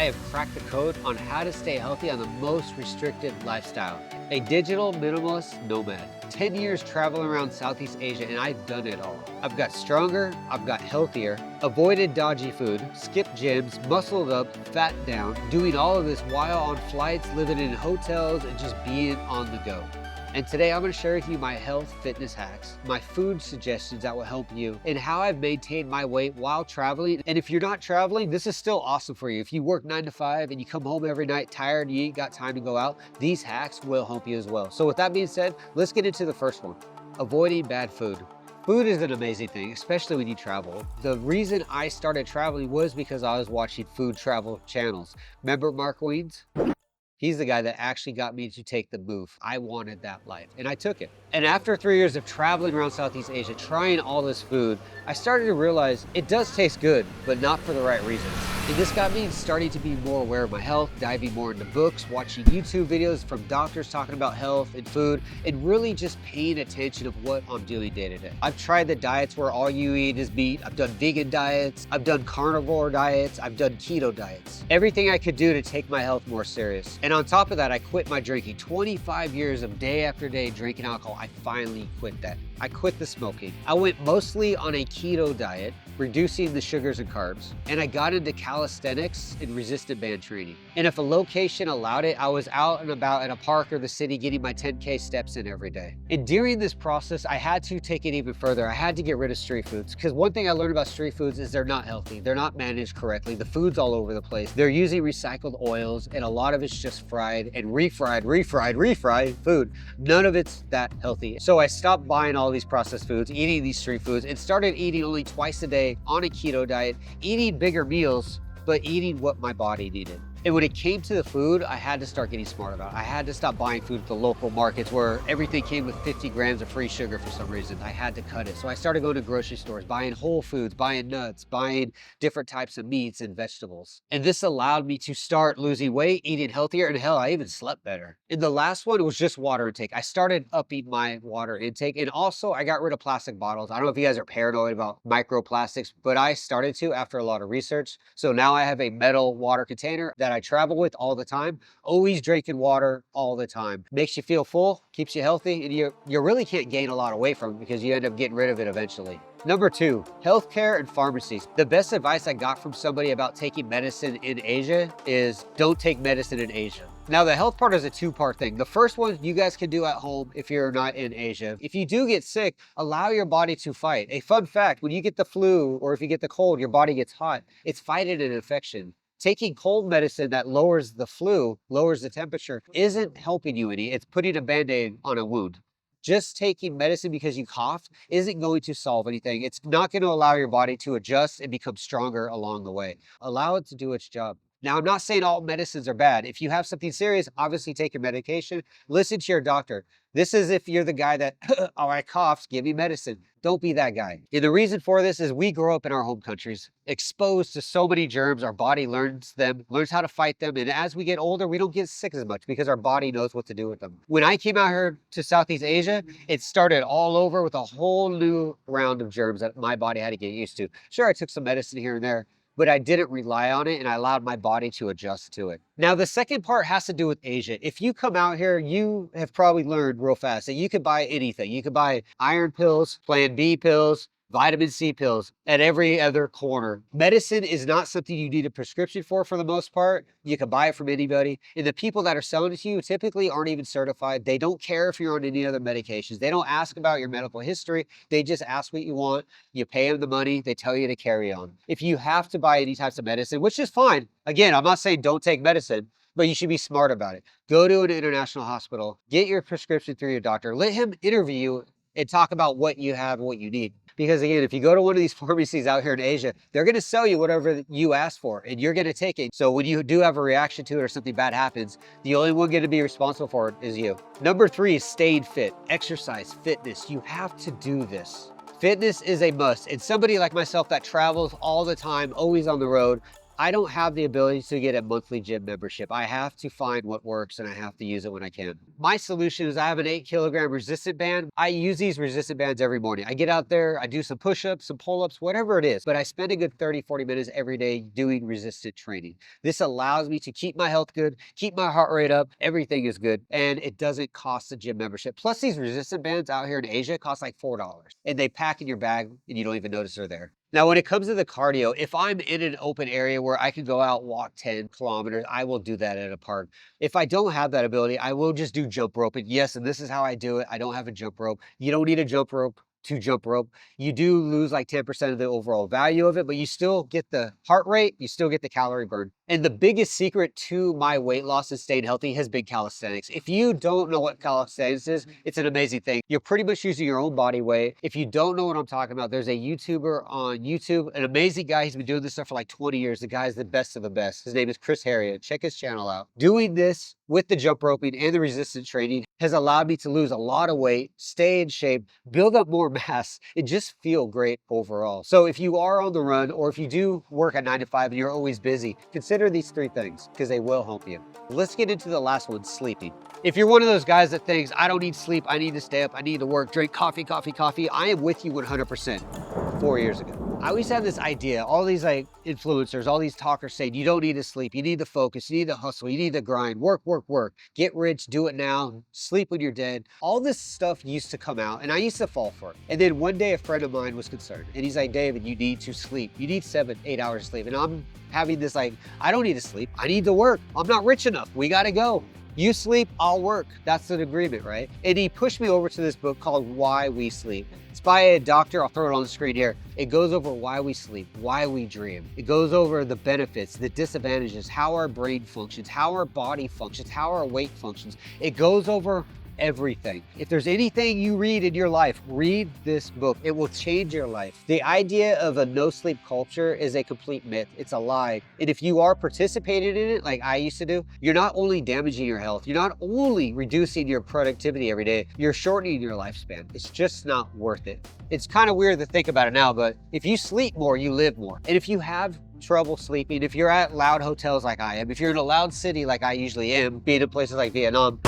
have cracked the code on how to stay healthy on the most restricted lifestyle. A digital minimalist nomad. 10 years traveling around Southeast Asia, and I've done it all. I've got stronger, I've got healthier, avoided dodgy food, skipped gyms, muscled up, fat down, doing all of this while on flights, living in hotels, and just being on the go. And today I'm going to share with you my health fitness hacks, my food suggestions that will help you, and how I've maintained my weight while traveling. And if you're not traveling, this is still awesome for you. If you work 9 to 5 and you come home every night tired and you ain't got time to go out, these hacks will help you as well. So with that being said, let's get into the first one. Avoiding bad food. Food is an amazing thing, especially when you travel. The reason I started traveling was because I was watching food travel channels. Remember Mark Wiens? He's the guy that actually got me to take the move. I wanted that life, and I took it. And after 3 years of traveling around Southeast Asia, trying all this food, I started to realize it does taste good, but not for the right reasons. And this got me starting to be more aware of my health, diving more into books, watching YouTube videos from doctors talking about health and food, and really just paying attention of what I'm doing day to day. I've tried the diets where all you eat is meat. I've done vegan diets. I've done carnivore diets. I've done keto diets. Everything I could do to take my health more serious. And on top of that, I quit my drinking. 25 years of day after day drinking alcohol, I finally quit that. I quit the smoking. I went mostly on a keto diet, reducing the sugars and carbs, and I got into calisthenics and resistant band training. And if a location allowed it, I was out and about in a park or the city getting my 10K steps in every day. And during this process, I had to take it even further. I had to get rid of street foods, because one thing I learned about street foods is they're not healthy. They're not managed correctly. The food's all over the place. They're using recycled oils, and a lot of it's just fried and refried food. None of it's that healthy. So I stopped buying all these processed foods, eating these street foods, and started eating only twice a day on a keto diet, eating bigger meals, but eating what my body needed. And when it came to the food, I had to start getting smart about it. I had to stop buying food at the local markets where everything came with 50 grams of free sugar for some reason. I had to cut it. So I started going to grocery stores, buying whole foods, buying nuts, buying different types of meats and vegetables. And this allowed me to start losing weight, eating healthier, and hell, I even slept better. And the last one was just water intake. I started upping my water intake, and also I got rid of plastic bottles. I don't know if you guys are paranoid about microplastics, but I started to after a lot of research. So now I have a metal water container that I travel with all the time, always drinking water all the time. Makes you feel full, keeps you healthy, and you really can't gain a lot of weight from it because you end up getting rid of it eventually. Number 2, healthcare and pharmacies. The best advice I got from somebody about taking medicine in Asia is don't take medicine in Asia. Now, the health part is a 2-part thing. The first one you guys can do at home if you're not in Asia. If you do get sick, allow your body to fight. A fun fact, when you get the flu or if you get the cold, your body gets hot. It's fighting an infection. Taking cold medicine that lowers the flu, lowers the temperature, isn't helping you any. It's putting a Band-Aid on a wound. Just taking medicine because you coughed isn't going to solve anything. It's not going to allow your body to adjust and become stronger along the way. Allow it to do its job. Now, I'm not saying all medicines are bad. If you have something serious, obviously take your medication. Listen to your doctor. This is if you're the guy that, oh, I coughed, give me medicine. Don't be that guy. And the reason for this is we grow up in our home countries, exposed to so many germs. Our body learns how to fight them. And as we get older, we don't get sick as much because our body knows what to do with them. When I came out here to Southeast Asia, it started all over with a whole new round of germs that my body had to get used to. Sure, I took some medicine here and there, but I didn't rely on it and I allowed my body to adjust to it. Now, the second part has to do with Asia. If you come out here, you have probably learned real fast that you could buy anything. You could buy iron pills, Plan B pills, vitamin C pills at every other corner. Medicine is not something you need a prescription for the most part. You can buy it from anybody. And the people that are selling it to you typically aren't even certified. They don't care if you're on any other medications. They don't ask about your medical history. They just ask what you want. You pay them the money. They tell you to carry on. If you have to buy any types of medicine, which is fine. Again, I'm not saying don't take medicine, but you should be smart about it. Go to an international hospital. Get your prescription through your doctor. Let him interview you and talk about what you have and what you need. Because again, if you go to one of these pharmacies out here in Asia, they're going to sell you whatever you ask for and you're going to take it. So when you do have a reaction to it or something bad happens, the only one going to be responsible for it is you. Number 3 is staying fit. Exercise, fitness. You have to do this. Fitness is a must. And somebody like myself that travels all the time, always on the road, I don't have the ability to get a monthly gym membership. I have to find what works and I have to use it when I can. My solution is I have an 8 kilogram resistant band. I use these resistant bands every morning. I get out there, I do some push-ups, some pull-ups, whatever it is, but I spend a good 30, 40 minutes every day doing resistant training. This allows me to keep my health good, keep my heart rate up, everything is good, and it doesn't cost a gym membership. Plus these resistant bands out here in Asia cost like $4, and they pack in your bag and you don't even notice they're there. Now, when it comes to the cardio, if I'm in an open area where I can go out, walk 10 kilometers, I will do that at a park. If I don't have that ability, I will just do jump rope. And yes, and this is how I do it. I don't have a jump rope. You don't need a jump rope to jump rope. You do lose like 10% of the overall value of it, but you still get the heart rate, you still get the calorie burn. And the biggest secret to my weight loss and staying healthy has been calisthenics. If you don't know what calisthenics is, it's an amazing thing. You're pretty much using your own body weight. If you don't know what I'm talking about, there's a YouTuber on YouTube, an amazing guy. He's been doing this stuff for like 20 years. The guy's the best of the best. His name is Chris Harriet. Check his channel out. Doing this with the jump roping and the resistance training has allowed me to lose a lot of weight, stay in shape, build up more mass, and just feel great overall. So if you are on the run, or if you do work at 9 to 5 and you're always busy, consider these 3 things because they will help you. Let's get into the last one, sleeping. If you're one of those guys that thinks, I don't need sleep, I need to stay up, I need to work, drink coffee, I am with you 100%. 4 years ago, I always had this idea, all these like influencers, all these talkers saying, you don't need to sleep, you need to focus, you need to hustle, you need to grind, work, get rich, do it now, sleep when you're dead. All this stuff used to come out and I used to fall for it. And then one day a friend of mine was concerned and he's like, David, you need to sleep. You need 7, 8 hours of sleep. And I'm having this like, I don't need to sleep. I need to work. I'm not rich enough. We got to go. You sleep, I'll work. That's an agreement, right? And he pushed me over to this book called Why We Sleep. It's by a doctor. I'll throw it on the screen here. It goes over why we sleep, why we dream. It goes over the benefits, the disadvantages, how our brain functions, how our body functions, how our weight functions. It goes over everything. If there's anything you read in your life, read this book. It will change your life. The idea of a no sleep culture is a complete myth. It's a lie. And if you are participating in it, like I used to do, you're not only damaging your health, you're not only reducing your productivity every day, you're shortening your lifespan. It's just not worth it. It's kind of weird to think about it now, but if you sleep more, you live more. And if you have trouble sleeping, if you're at loud hotels like I am, if you're in a loud city like I usually am, being in places like Vietnam,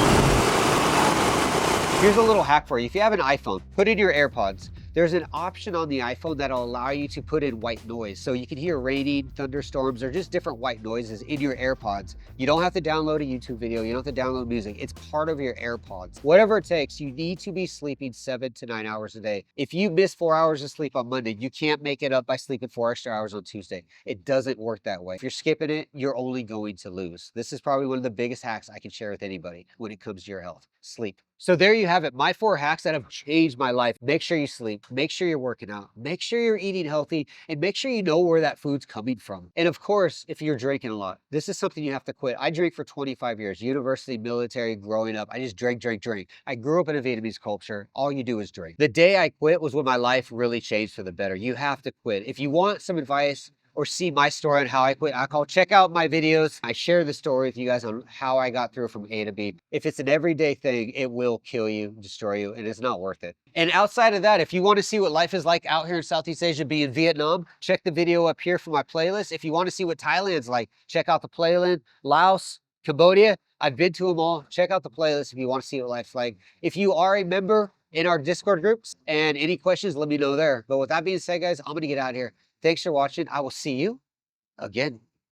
here's a little hack for you. If you have an iPhone, put in your AirPods. There's an option on the iPhone that'll allow you to put in white noise. So you can hear raining, thunderstorms, or just different white noises in your AirPods. You don't have to download a YouTube video. You don't have to download music. It's part of your AirPods. Whatever it takes, you need to be sleeping 7 to 9 hours a day. If you miss 4 hours of sleep on Monday, you can't make it up by sleeping 4 extra hours on Tuesday. It doesn't work that way. If you're skipping it, you're only going to lose. This is probably one of the biggest hacks I can share with anybody when it comes to your health. Sleep. So there you have it, my 4 hacks that have changed my life. Make sure you sleep, make sure you're working out, make sure you're eating healthy, and make sure you know where that food's coming from. And of course, if you're drinking a lot, this is something you have to quit. I drank for 25 years, university, military, growing up. I just drank. I grew up in a Vietnamese culture. All you do is drink. The day I quit was when my life really changed for the better. You have to quit. If you want some advice, or see my story on how I quit alcohol, check out my videos. I share the story with you guys on how I got through from A to B. If it's an everyday thing, it will kill you, destroy you, and it's not worth it. And outside of that, if you want to see what life is like out here in Southeast Asia, be in Vietnam, check the video up here for my playlist. If you want to see what Thailand's like, check out the playlist. Laos, Cambodia, I've been to them all. Check out the playlist if you want to see what life's like. If you are a member in our Discord groups and any questions, let me know there. But with that being said, guys, I'm going to get out of here. Thanks for watching. I will see you again.